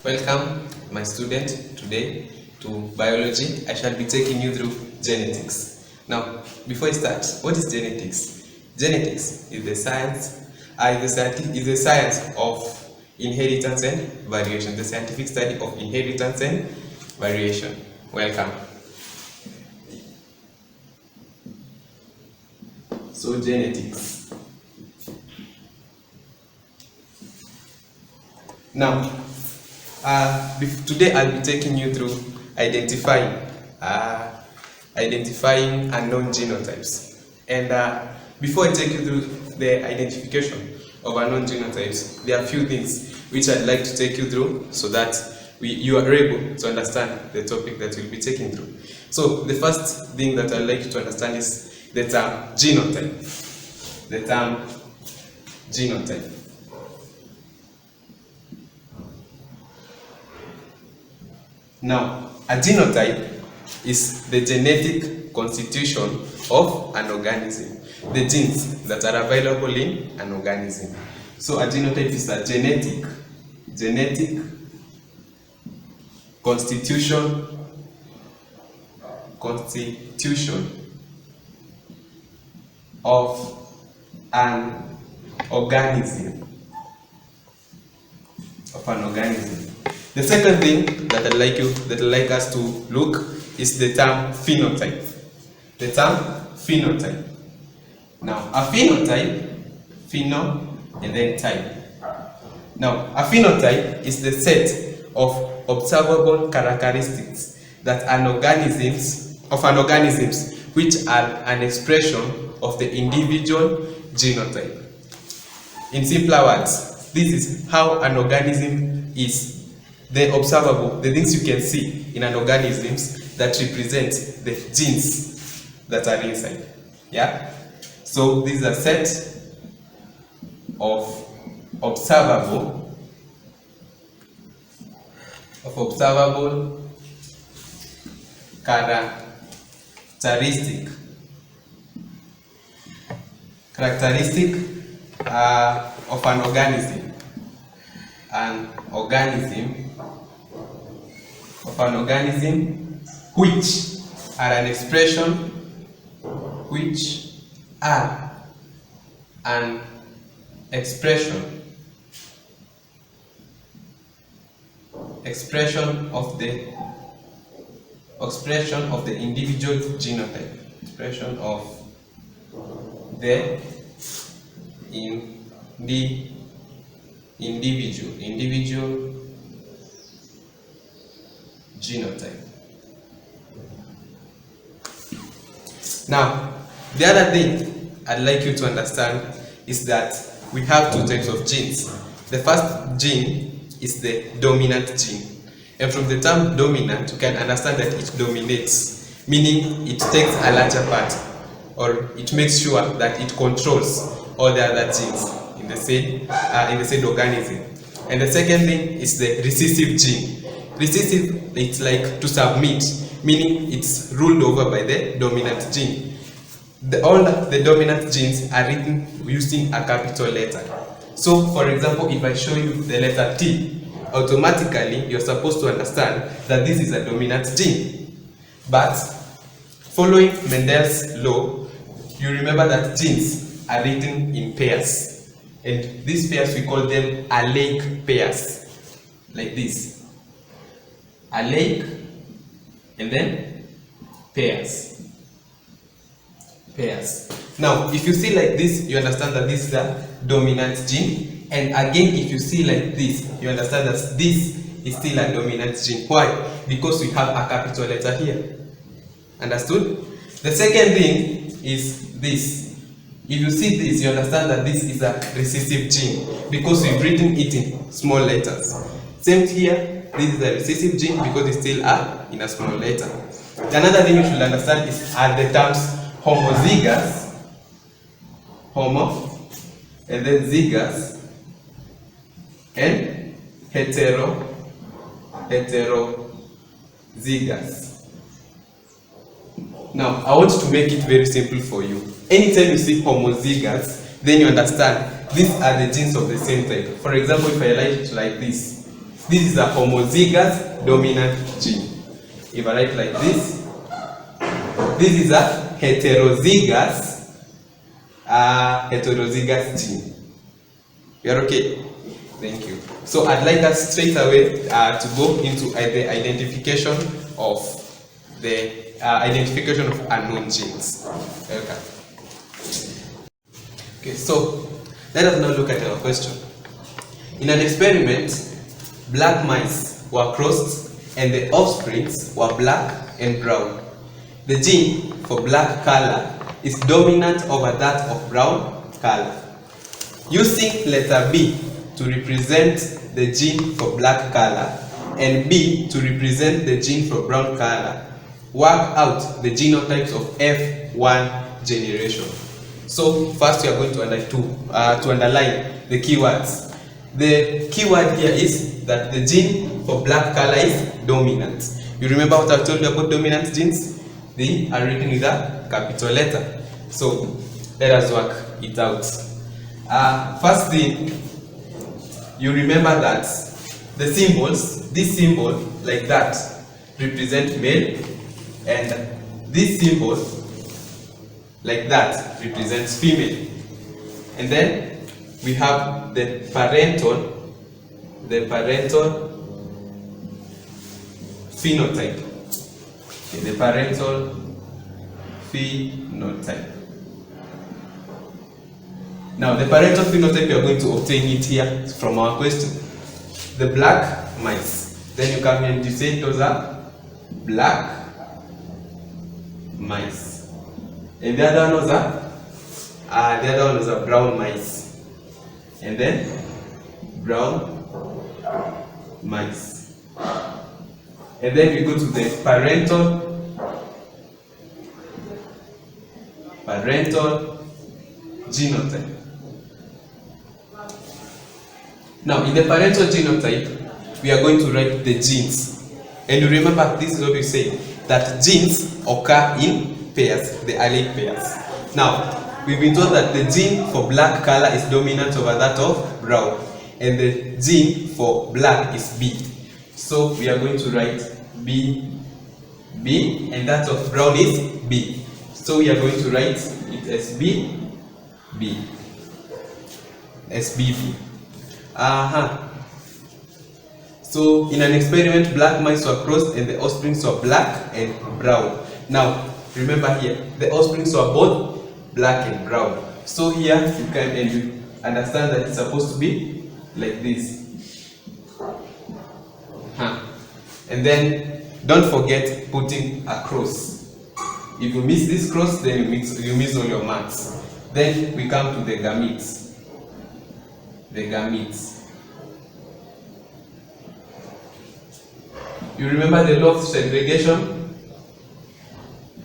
Welcome, my student, today to biology. I shall be taking you through genetics. Now, before I start, what is genetics? Genetics is the science of inheritance and variation, the scientific study of inheritance and variation. Welcome. So, genetics. Now, today I'll be taking you through identifying unknown genotypes. And before I take you through the identification of unknown genotypes, there are a few things which I'd like to take you through so that you are able to understand the topic that we'll be taking through. So the first thing that I'd like you to understand is the term genotype. The term genotype. Now, a genotype is the genetic constitution of an organism, the genes that are available in an organism. So, a genotype is a genetic constitution of an organism. The second thing that I'd like us to look is the term phenotype. The term phenotype. Now, a phenotype, pheno and then type. Now, a phenotype is the set of observable characteristics that an organisms which are an expression of the individual genotype. In simpler words, this is how an organism is. The observable, the things you can see in an organism that represent the genes that are inside. Yeah? So this is a set of observable characteristic of an organism. Which are an expression of the individual genotype. Expression of the individual genotype. Now, the other thing I'd like you to understand is that we have two types of genes. The first gene is the dominant gene. And from the term dominant, you can understand that it dominates, meaning it takes a larger part, or it makes sure that it controls all the other genes in the same organism. And the second thing is the recessive gene. Recessive, it's like to submit, meaning it's ruled over by the dominant gene. All the dominant genes are written using a capital letter. So, for example, if I show you the letter T, automatically you're supposed to understand that this is a dominant gene. But following Mendel's law, you remember that genes are written in pairs. And these pairs, we call them alleic pairs, like this. Alleic and then pairs. Now, if you see like this, you understand that this is a dominant gene. And again, if you see like this, you understand that this is still a dominant gene. Why? Because we have a capital letter here. Understood? The second thing is this. If you see this, you understand that this is a recessive gene because we've written it in small letters. Same here, this is a recessive gene because it's still in a small letter. Another thing you should understand is the terms homozygous, homo, and then zygous, and heterozygous. Now, I want to make it very simple for you. Anytime you see homozygous, then you understand these are the genes of the same type. For example, if I write it like this, This is a homozygous dominant gene. If I write like this is a heterozygous gene. You are okay? Thank you. So I'd like us straight away to go into the identification of unknown genes. Okay. Okay, so let us now look at our question. In an experiment, black mice were crossed and the offsprings were black and brown. The gene for black color is dominant over that of brown color. Using letter B to represent the gene for black color and B to represent the gene for brown color, work out the genotypes of F1 generation. So first we are going to underline the keywords. The keyword here is that the gene for black color is dominant. You remember what I told you about dominant genes? They are written with a capital letter. So let us work it out. First thing, you remember that the symbols, this symbol like that represent male, and this symbol like that represents female. And then we have the parental phenotype. Okay, the parental phenotype. Now, the parental phenotype, we are going to obtain it here from our question. The black mice. Then you come here and you say those are black mice. And the other ones are brown mice. And then brown mice. And then we go to the parental genotype. Now, in the parental genotype, we are going to write the genes. And you remember, this is what we say, that genes occur in pairs, the allele pairs. Now, we've been told that the gene for black color is dominant over that of brown, and the gene for black is B. So we are going to write B, and that of brown is B. So we are going to write it as B, SBB. So in an experiment, black mice were crossed and the offsprings were black and brown. Now remember here, the offsprings were both black and brown. So here you can and you understand that it's supposed to be like this. And then don't forget putting a cross. If you miss this cross, then you miss all your marks. Then we come to the gametes. You remember the law of segregation?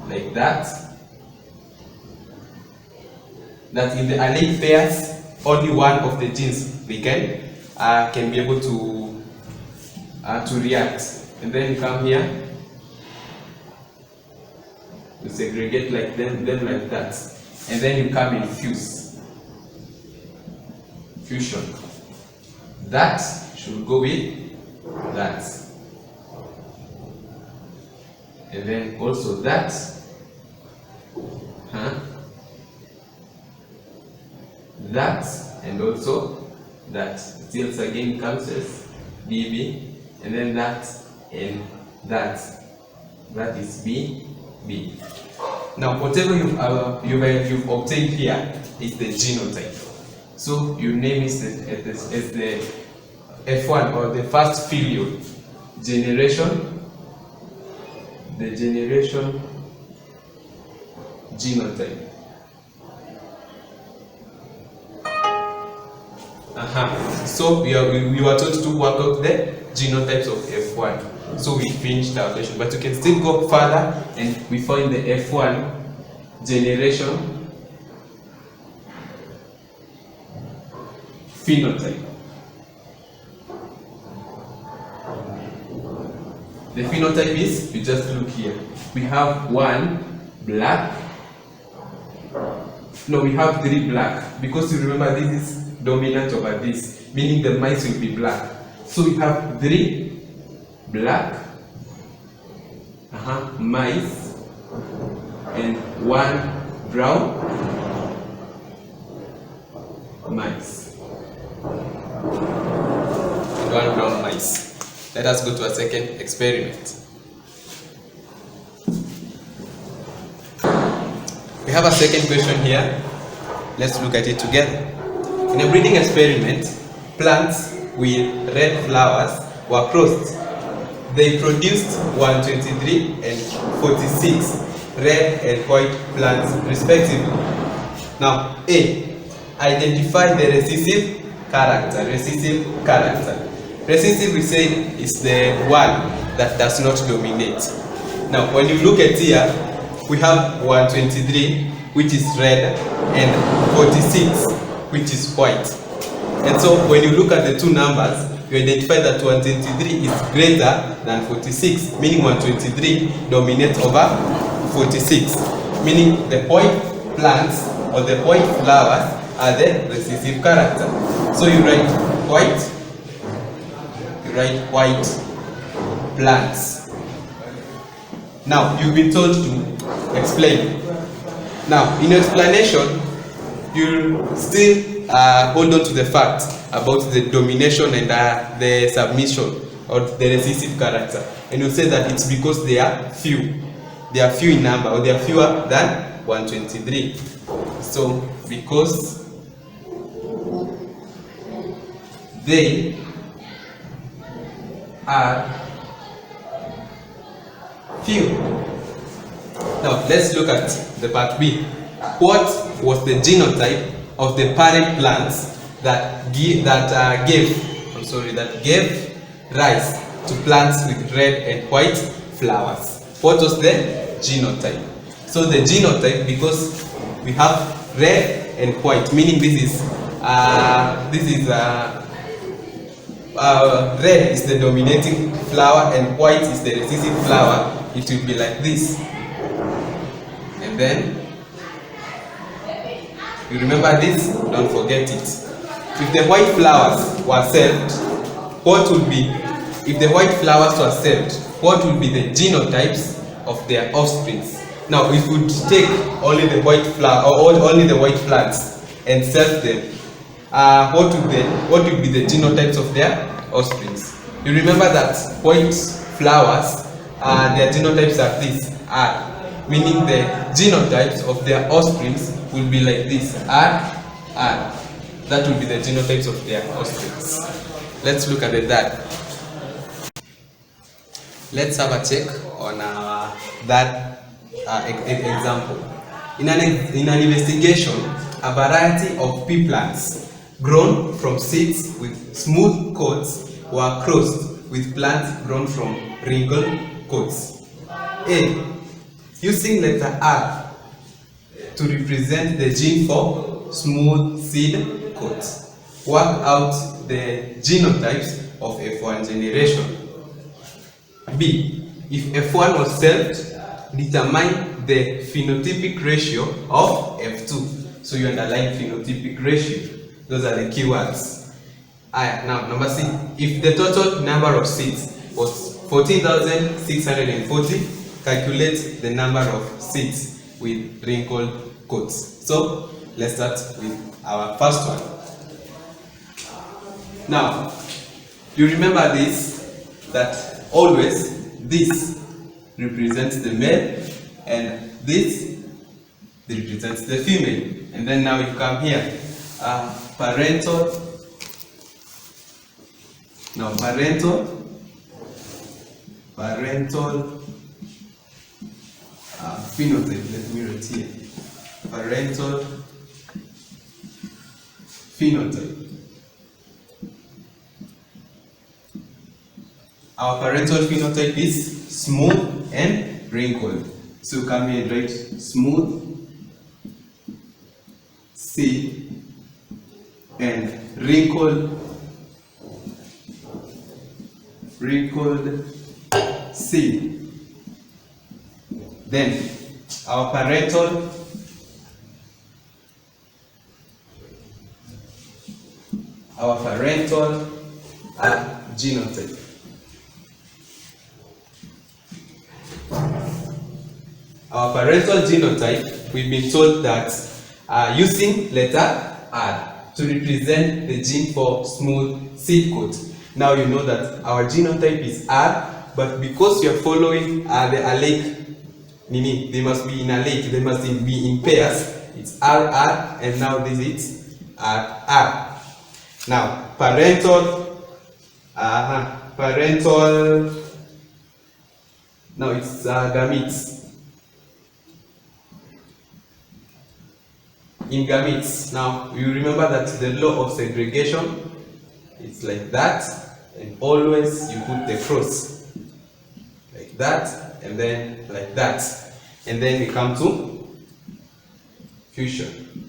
Like that. That in the allele pairs, only one of the genes we can be able to react. And then you come here, you segregate like them like that. And then you come and fuse. Fusion. That should go with that. And then also that. That and also that. Still again comes as BB. And then that and that. That is B. Now whatever you've obtained here is the genotype. So you name it as the F1 or the first filial generation, the generation genotype. So we were told to work out the genotypes of F1. So we finished our question, but you can still go further and we find the F1 generation phenotype. The phenotype is, you just look here. We have one black. No, we have three black. Because you remember this is dominant over this, meaning the mice will be black. So we have 3 black mice and 1 brown mice. And 1 brown mice. Let us go to a second experiment. We have a second question here. Let's look at it together. In a breeding experiment, plants with red flowers were crossed. They produced 123 and 46 red and white plants respectively. Now, A. Identify the recessive character. Recessive, we said, is the one that does not dominate. Now, when you look at here, we have 123, which is red, and 46, which is white. And so when you look at the two numbers, you identify that 123 is greater than 46, meaning 123 dominates over 46, meaning the white plants or the white flowers are the recessive character. So you write white plants. Now you've been told to explain. Now in your explanation, you'll still hold on to the fact about the domination and the submission or the recessive character, and you'll say that it's because they are few. They are few in number, or they are fewer than 123. So because they are few. Now let's look at the part B. What was the genotype of the parent plants that gave rise to plants with red and white flowers? What was the genotype? So the genotype, because we have red and white, meaning this is red is the dominating flower and white is the recessive flower. It will be like this. And then you remember this, don't forget it. If the white flowers were served, what would be the genotypes of their offspring? Now, if we take only the white flower or only the white plants and serve them, what would be the genotypes of their offspring? You remember that white flowers, their genotypes are this, R, meaning the genotypes of their offspring will be like this, R. That will be the genotypes of their offspring. Let's look at that. Let's have a check on that example. In an investigation, a variety of pea plants grown from seeds with smooth coats were crossed with plants grown from wrinkled coats. A. Using letter R to represent the gene for smooth seed coats, work out the genotypes of F1 generation. B. If F1 was served, determine the phenotypic ratio of F2. So you underline phenotypic ratio. Those are the keywords. Now, number C. If the total number of seeds was 14,640, calculate the number of seeds with wrinkled coats. So let's start with our first one. Now, you remember this, that always this represents the male and this represents the female. And then now you come here, parental phenotype. Let me write here. Parental phenotype. Our parental phenotype is smooth and wrinkled. So come here and write smooth, C, and wrinkled, C. Then our parental genotype. Our parental genotype, we've been told that using letter R to represent the gene for smooth seed coat. Now you know that our genotype is R, but because you are following the allele, meaning they must be in allele, they must be in pairs. It's RR, and now this is RR. Now parental, now it's gametes. In gametes, now you remember that the law of segregation, it's like that, and always you put the cross like that, and then like that, and then we come to fusion.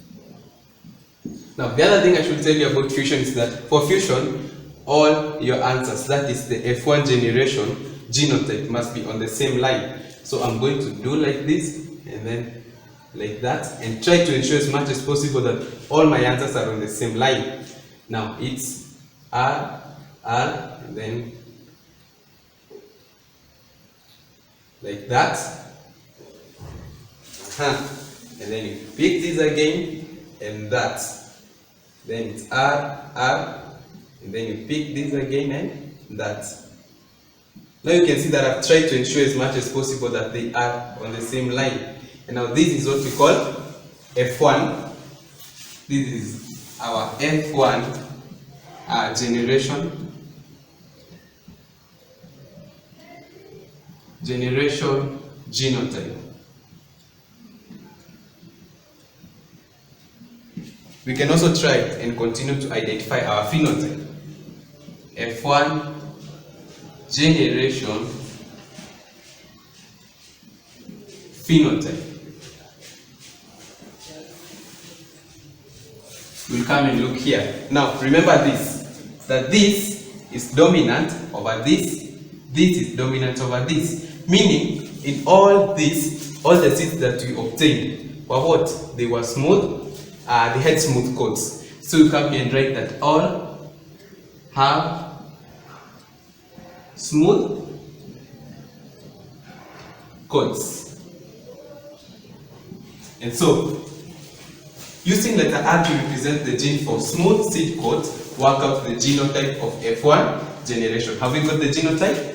Now the other thing I should tell you about fusion is that for fusion, all your answers, that is the F1 generation genotype, must be on the same line. So I'm going to do like this, and then like that, and try to ensure as much as possible that all my answers are on the same line. Now it's R, and then like that, and then you pick this again, and that, then it's R, and then you pick this again, and that. Now you can see that I've tried to ensure as much as possible that they are on the same line. And now this is what we call F1. This is our F1 generation genotype. We can also try and continue to identify our phenotype. F1 generation phenotype. We'll come and look here. Now remember this, that this is dominant over this is dominant over this, meaning in all this, all the seeds that we obtained were what? They were smooth, they had smooth coats. So you come here and write that all have smooth coats. And so using letter R to represent the gene for smooth seed coat, work out the genotype of F1 generation. Have we got the genotype?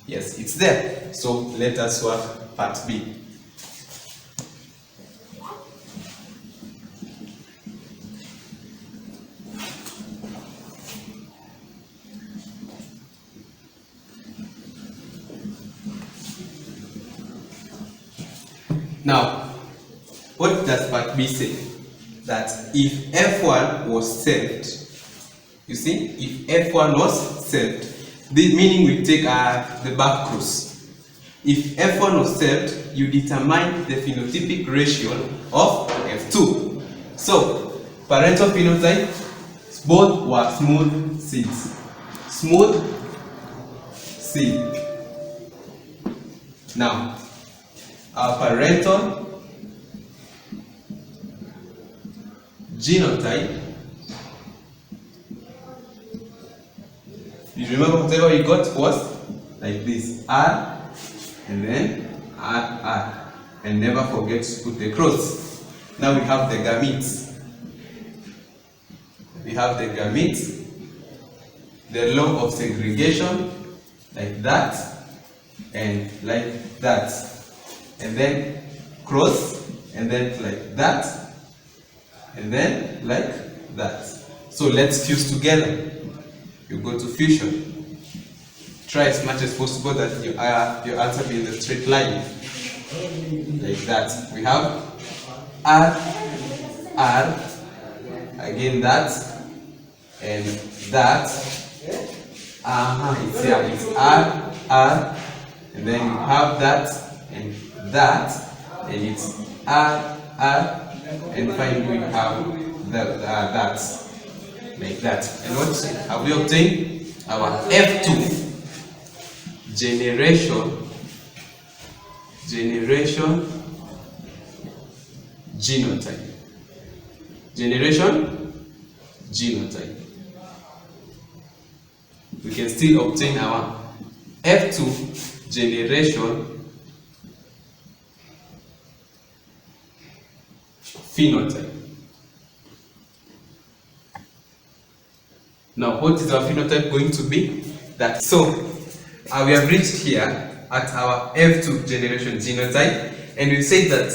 Yes, it's there. So let us work part B. Now, what does part B say? That if F1 was saved, you see, if F1 was saved, this meaning we take the back cross. If F1 was saved, you determine the phenotypic ratio of F2. So, parental phenotype, both were smooth seeds. Smooth seed. Now, our parental genotype, you remember whatever you got was like this, R and then R, and never forget to put the cross. Now we have the gametes. We have the gametes, the law of segregation, like that and like that, and then cross, and then like that, and then like that. So let's fuse together. You go to fusion. Try as much as possible that your answer be in the straight line. Like that. We have R, again that, and that. It's here. It's R, and then you have that, and that, and it's R, and finally we have that. Like that. And what have we obtained? Our F2 generation genotype. Generation genotype. we can still obtain our F2 generation phenotype. Now, what is our phenotype going to be? That we have reached here at our F2 generation genotype, and we say that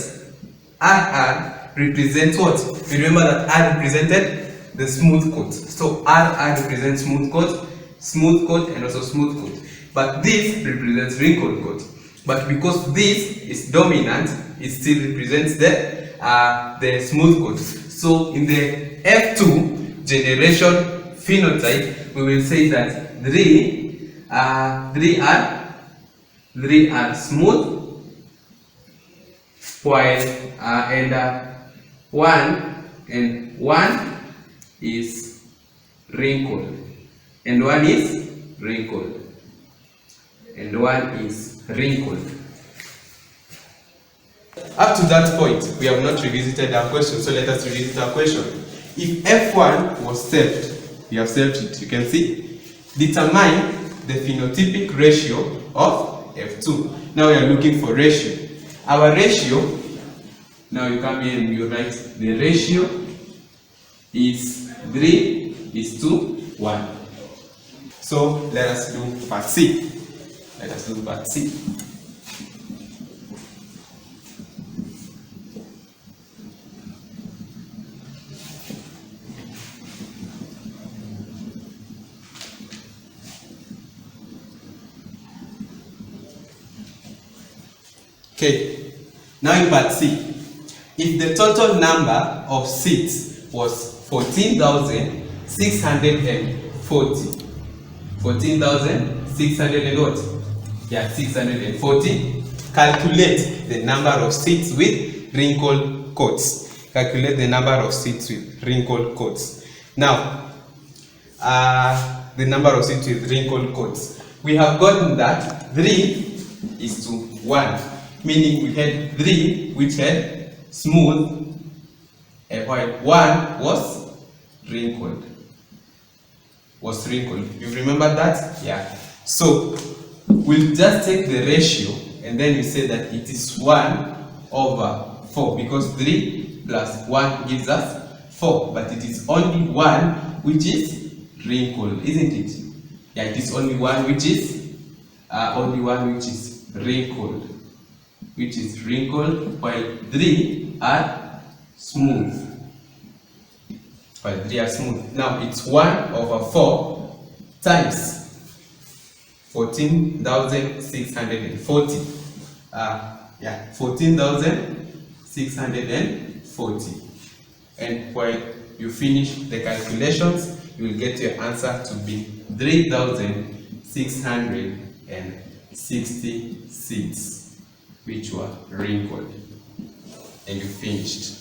RR represents what? You remember that R represented the smooth coat. So RR represents smooth coat, and also smooth coat. But this represents wrinkled coat. But because this is dominant, it still represents the smooth coat. So in the F2 generation phenotype, we will say that 3 are smooth, while one is wrinkled, and one is wrinkled, and one is wrinkled. Up to that point, we have not revisited our question, so let us revisit our question. If F1 was selved, we have selved it, you can see. Determine the phenotypic ratio of F2. Now we are looking for ratio. Our ratio, now you come here and you write the ratio is 3:1. So let us do part C. Let us do part C. Okay, now in part C, if the total number of seats was 14,640, 640, calculate the number of seats with wrinkled coats. Calculate the number of seats with wrinkled coats. Now, the number of seats with wrinkled coats. We have gotten that 3:1. Meaning we had 3 which had smooth, and while 1 was wrinkled. You remember that? Yeah. So we'll just take the ratio and then we say that it is 1/4 because 3 plus 1 gives us 4, but it is only 1 which is wrinkled, isn't it? Yeah, it is only one which is wrinkled, while 3 are smooth. Now it's 1/4 times 14,640. 14,640. And while you finish the calculations, you will get your answer to be 3,660 seats which were wrinkled, and you finished.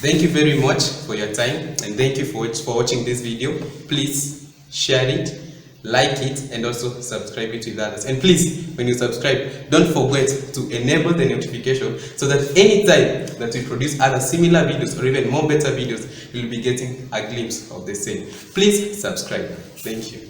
Thank you very much for your time, and thank you for watching this video. Please share it, like it, and also subscribe it with others. And please, when you subscribe, don't forget to enable the notification so that anytime that we produce other similar videos or even more better videos, you'll be getting a glimpse of the same. Please subscribe. Thank you.